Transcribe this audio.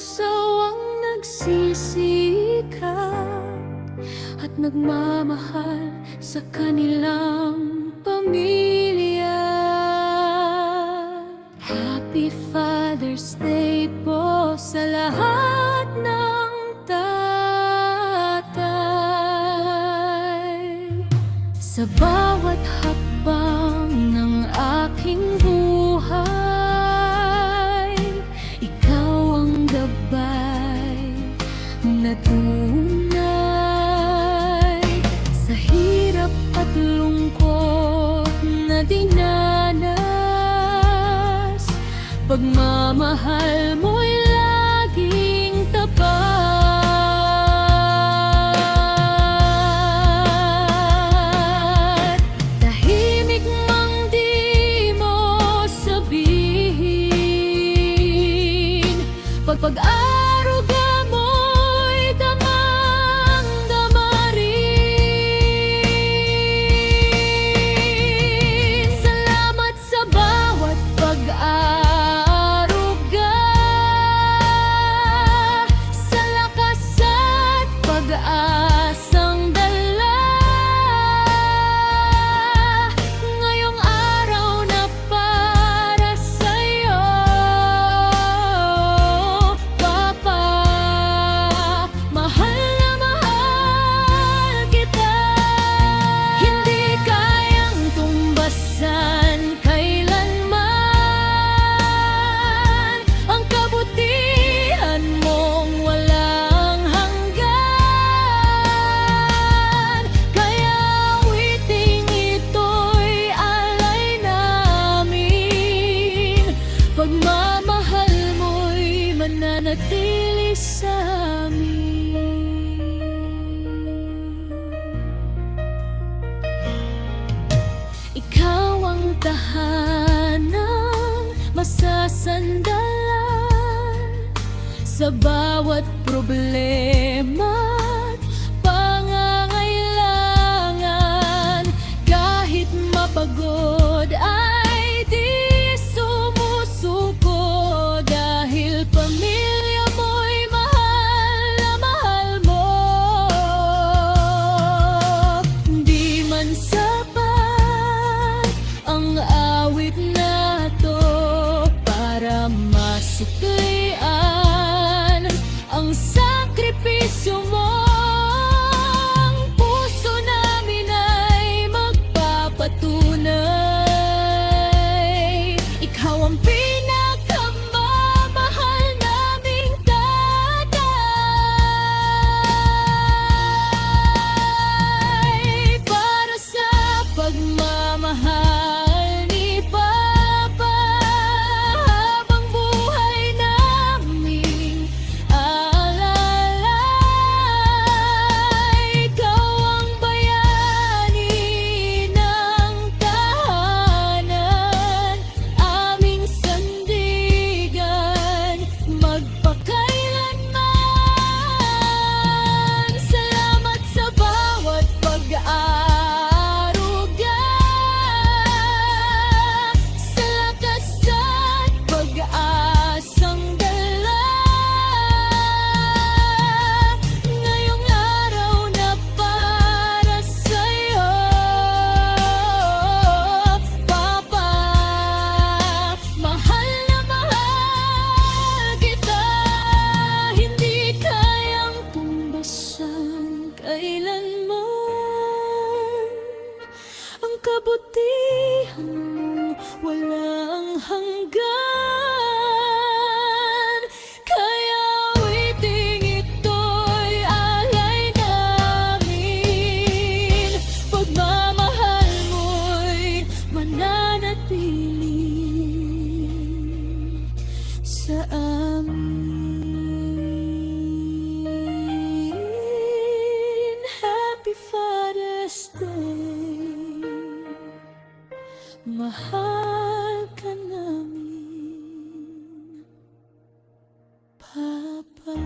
sawang nagsisikap at nagmamahal sa kanilang pamilya. Happy Father's Day po sa lahat ng tatay. Sa bawat hakbang ng aking buhay, ikaw ang gabay na tunay. Sa hirap at lungkot na dinanas, pagmamahal mo'y laging tapat. Tahimik mang di mo sabihin, pag-aaruga mo'y damang-dama rin. Salamat sa bawat pag-aaruga, sa lakas at pag-asang dala. Ngayong araw na para sa'yo, Papa, mahal na mahal kita. Hindi kayang tumbasan kailanman ang kabutihan mong walang hanggan. Kaya awiting ito'y alay namin, pagmamahal mo'y mananatili sa amin. Ikaw ang tahanang masasandalan sa bawat problema't pangangailangan. Kahit mapagod ay di sumusuko, dahil pamilya mo'y mahal na mahal mo. Di man sapat ang awit na to para masuklian ang sakripisyo mo. Ang puso namin ay magpapatunay, ikaw ang pinakamamahal naming tatay. Para sa pagmamahal ni Papa, habang buhay naming alalay. Ikaw ang bayani ng tahanan, aming sandigan magpakailanman. Salamat sa bawat pag-aaruga, sa lakas at pag-asang dala. Ngayong araw na para sa'yo, Papa, mahal na mahal kita. Hindi kayang tumbasan kailanman ang kabutihan mong walang hanggan. Kaya awiting ito'y alay namin, pagmamahal mo'y mananatili sa amin. Happy Father's Day, mahal ka namin, Papa.